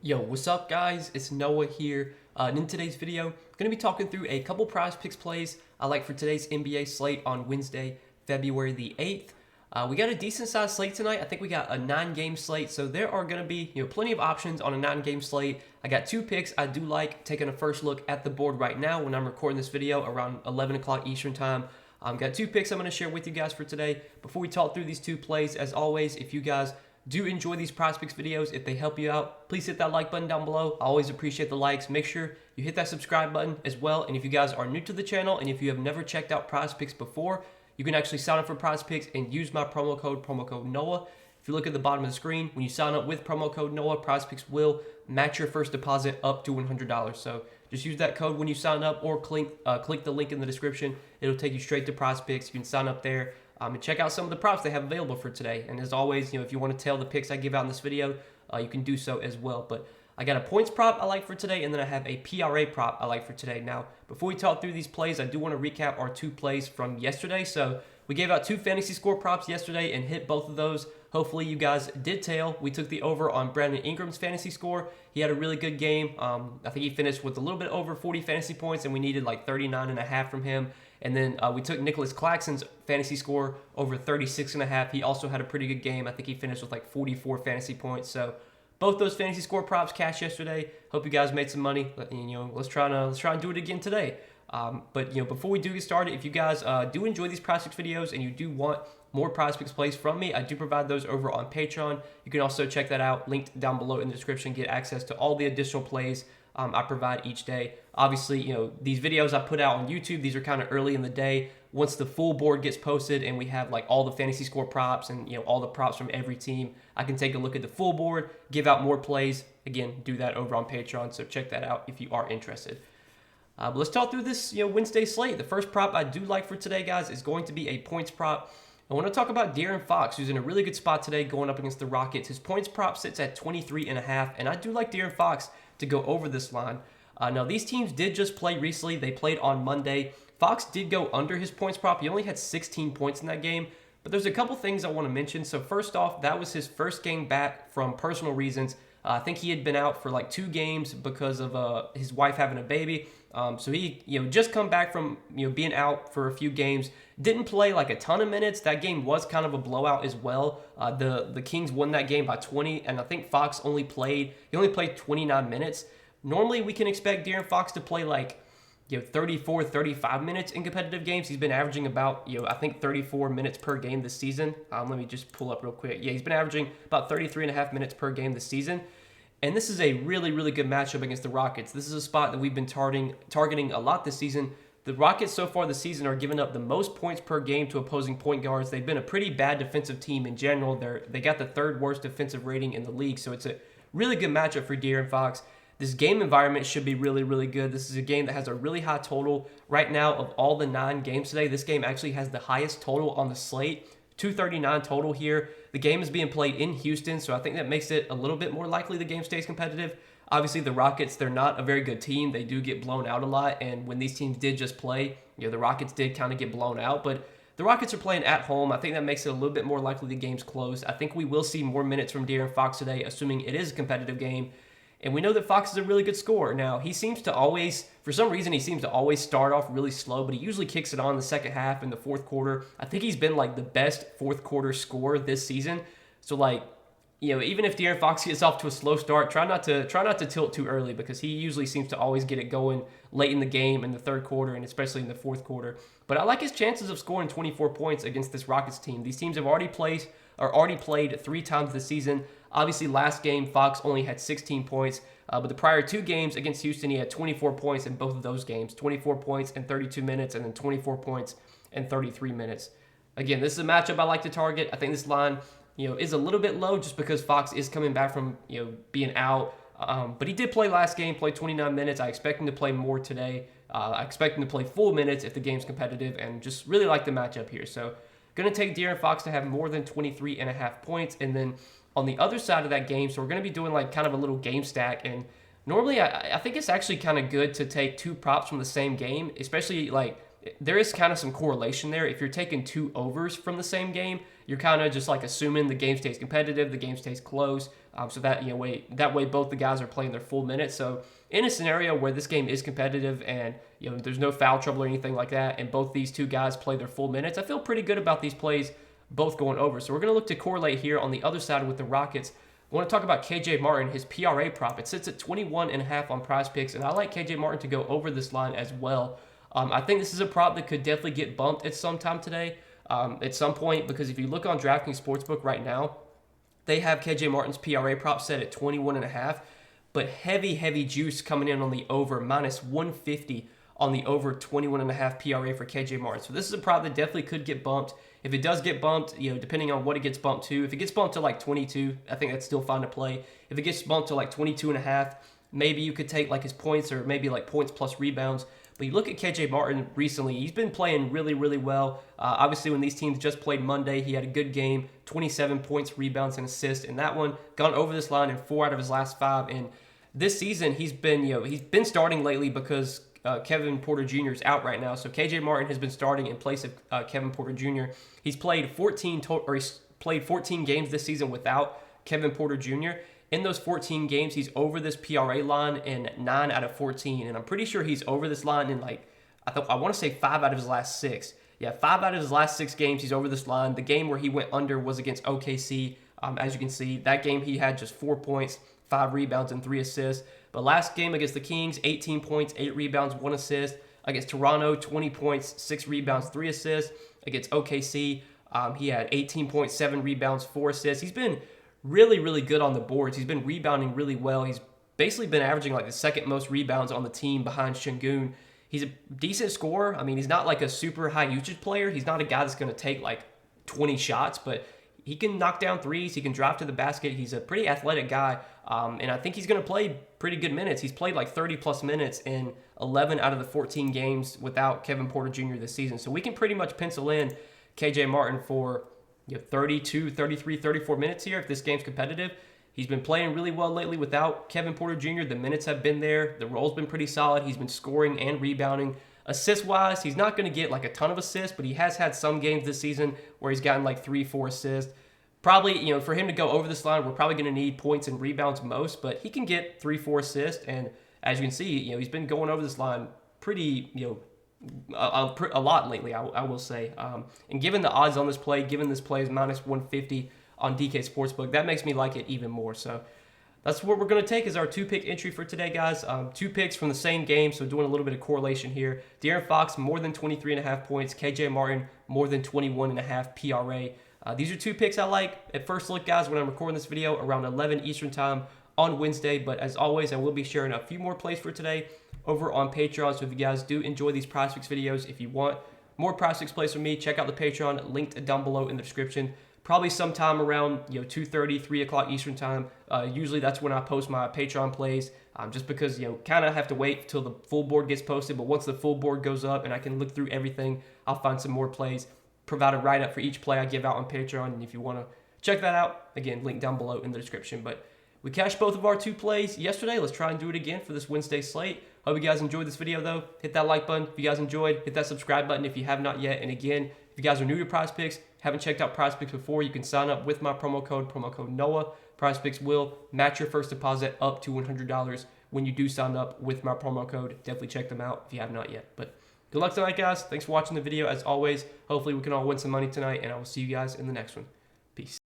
Yo, what's up guys? It's Noah here. And in today's video, I'm going to be talking through a couple Prizepicks plays I like for today's NBA slate on Wednesday, February the 8th. We got a decent sized slate tonight. I think we got a 9-game slate, so there are going to be plenty of options on a 9-game slate. I got 2 picks I do like. Taking a first look at the board right now when I'm recording this video around 11 o'clock Eastern time. Got 2 picks I'm going to share with you guys for today. Before we talk through these 2 plays, as always, if you guys do enjoy these Prizepicks videos, if they help you out, please hit that like button down below. I always appreciate the likes. Make sure you hit that subscribe button as well. And if you guys are new to the channel and if you have never checked out Prizepicks before, you can actually sign up for Prizepicks and use my promo code Noah. If you look at the bottom of the screen, when you sign up with promo code Noah, Prizepicks will match your first deposit up to $100. So just use that code when you sign up, or click the link in the description. It'll take you straight to Prizepicks. You can sign up there and check out some of the props they have available for today. And as always, if you want to tail the picks I give out in this video, you can do so as well. But I got a points prop I like for today, and then I have a PRA prop I like for today. Now, before we talk through these plays, I do want to recap our 2 plays from yesterday. So we gave out 2 fantasy score props yesterday and hit both of those. Hopefully you guys did tail. We took the over on Brandon Ingram's fantasy score. He had a really good game. I think he finished with a little bit over 40 fantasy points, and we needed like 39.5 from him. And then we took Nicholas Claxton's fantasy score over 36.5. He also had a pretty good game. I think he finished with like 44 fantasy points. So both those fantasy score props cashed yesterday. Hope you guys made some money. Let's try and do it again today. But before we do get started, if you guys do enjoy these Prizepicks videos and you do want more Prizepicks plays from me, I do provide those over on Patreon. You can also check that out, linked down below in the description. Get access to all the additional plays I provide each day. Obviously, these videos I put out on YouTube, these are kind of early in the day. Once the full board gets posted and we have like all the fantasy score props and all the props from every team, I can take a look at the full board, give out more plays. Again, do that over on Patreon, so check that out if you are interested. But let's talk through this Wednesday slate. The first prop I do like for today, guys, is going to be a points prop. I want to talk about De'Aaron Fox, who's in a really good spot today going up against the Rockets. His points prop sits at 23.5, and I do like De'Aaron Fox to go over this line. Now, these teams did just play recently. They played on Monday. Fox did go under his points prop. He only had 16 points in that game, but there's a couple things I want to mention. So first off, that was his first game back from personal reasons. I think he had been out for like 2 games because of his wife having a baby. So he just come back from being out for a few games. Didn't play like a ton of minutes. That game was kind of a blowout as well. The Kings won that game by 20, and I think Fox only played 29 minutes. Normally we can expect De'Aaron Fox to play like 34, 35 minutes in competitive games. He's been averaging about I think 34 minutes per game this season. Let me just pull up real quick. Yeah, he's been averaging about 33.5 minutes per game this season. And this is a really, really good matchup against the Rockets. This is a spot that we've been targeting a lot this season. The Rockets so far this season are giving up the most points per game to opposing point guards. They've been a pretty bad defensive team in general. They got the 3rd worst defensive rating in the league, so it's a really good matchup for De'Aaron Fox. This game environment should be really, really good. This is a game that has a really high total. Right now, of all the 9 games today, this game actually has the highest total on the slate. 239 total here. The game is being played in Houston, so I think that makes it a little bit more likely the game stays competitive. Obviously, the Rockets, they're not a very good team. They do get blown out a lot, and when these teams did just play, the Rockets did kind of get blown out, but the Rockets are playing at home. I think that makes it a little bit more likely the game's close. I think we will see more minutes from De'Aaron Fox today, assuming it is a competitive game. And we know that Fox is a really good scorer. Now, he seems to always, for some reason, he seems to always start off really slow, but he usually kicks it on in the second half in the 4th quarter. I think he's been like the best 4th quarter scorer this season. So even if De'Aaron Fox gets off to a slow start, try not to tilt too early, because he usually seems to always get it going late in the game in the 3rd quarter and especially in the 4th quarter. But I like his chances of scoring 24 points against this Rockets team. These teams have already played 3 times this season. Obviously, last game, Fox only had 16 points. But the prior 2 games against Houston, he had 24 points in both of those games. 24 points in 32 minutes and then 24 points in 33 minutes. Again, this is a matchup I like to target. I think this line, is a little bit low just because Fox is coming back from, being out. But he did play last game, played 29 minutes. I expect him to play more today. I expect him to play full minutes if the game's competitive, and just really like the matchup here. So going to take De'Aaron Fox to have more than 23.5 points. And then on the other side of that game, so we're going to be doing like kind of a little game stack. And normally I think it's actually kind of good to take 2 props from the same game, especially like there is kind of some correlation there. If you're taking 2 overs from the same game, you're kind of just like assuming the game stays competitive, the game stays close, so that that way both the guys are playing their full minutes. So in a scenario where this game is competitive and there's no foul trouble or anything like that, and both these two guys play their full minutes, I feel pretty good about these plays both going over. So we're going to look to correlate here on the other side with the Rockets. I want to talk about KJ Martin, his PRA prop. It sits at 21.5 on Prizepicks, and I like KJ Martin to go over this line as well. I think this is a prop that could definitely get bumped at some time today, at some point, because if you look on DraftKings Sportsbook right now, they have KJ Martin's PRA prop set at 21.5, but heavy juice coming in on the over, minus 150 on the over 21.5 PRA for KJ Martin. So this is a prop that definitely could get bumped. If it does get bumped, depending on what it gets bumped to, if it gets bumped to like 22, I think that's still fine to play. If it gets bumped to like 22.5, maybe you could take like his points or maybe like points plus rebounds. But you look at KJ Martin recently, he's been playing really well. Obviously, when these teams just played Monday, he had a good game, 27 points, rebounds, and assists. And that one gone over this line in 4 out of his last 5. And this season, he's been starting lately because Kevin Porter Jr. is out right now. So KJ Martin has been starting in place of Kevin Porter Jr. He's played 14 games this season without Kevin Porter Jr. In those 14 games, he's over this PRA line in 9 out of 14. And I'm pretty sure he's over this line in I want to say 5 out of his last 6. Yeah, 5 out of his last 6 games, he's over this line. The game where he went under was against OKC. As you can see, that game he had just 4 points, 5 rebounds, and 3 assists. But last game against the Kings, 18 points, 8 rebounds, 1 assist. Against Toronto, 20 points, 6 rebounds, 3 assists. Against OKC, he had 18 points, 7 rebounds, 4 assists. He's been really good on the boards. He's been rebounding really well. He's basically been averaging like the second most rebounds on the team behind Şengün. He's a decent scorer. I mean, he's not like a super high usage player. He's not a guy that's going to take like 20 shots, but he can knock down threes. He can drive to the basket. He's a pretty athletic guy, and I think he's going to play pretty good minutes. He's played like 30-plus minutes in 11 out of the 14 games without Kevin Porter Jr. this season. So we can pretty much pencil in KJ Martin for 32, 33, 34 minutes here if this game's competitive. He's been playing really well lately without Kevin Porter Jr. The minutes have been there. The role's been pretty solid. He's been scoring and rebounding. Assist-wise, he's not going to get like a ton of assists, but he has had some games this season where he's gotten like 3-4 assists. Probably, for him to go over this line, we're probably going to need points and rebounds most, but he can get 3-4 assists. And as you can see, he's been going over this line pretty, a lot lately, I will say. And given the odds on this play, given this play is minus 150 on DK Sportsbook, that makes me like it even more. So that's what we're going to take as our 2-pick entry for today, guys. 2 picks from the same game, so doing a little bit of correlation here. De'Aaron Fox, more than 23.5 points. KJ Martin, more than 21.5 PRA. These are 2 picks I like at first look, guys, when I'm recording this video around 11 Eastern time on Wednesday. But as always, I will be sharing a few more plays for today over on Patreon. So if you guys do enjoy these Prizepicks videos, if you want more Prizepicks plays from me, check out the Patreon, linked down below in the description. Probably sometime around 2:30, 3 o'clock Eastern time. Usually that's when I post my Patreon plays, just because kind of have to wait till the full board gets posted. But once the full board goes up and I can look through everything, I'll find some more plays, provide a write-up for each play I give out on Patreon. And if you want to check that out, again, link down below in the description. But we cashed both of our 2 plays yesterday. Let's try and do it again for this Wednesday slate. Hope you guys enjoyed this video, though. Hit that like button if you guys enjoyed. Hit that subscribe button if you have not yet. And again, if you guys are new to Prizepicks, haven't checked out Prizepicks before, you can sign up with my promo code NOAH. Prizepicks will match your first deposit up to $100 when you do sign up with my promo code. Definitely check them out if you have not yet. But good luck tonight, guys. Thanks for watching the video. As always, hopefully we can all win some money tonight, and I will see you guys in the next one. Peace.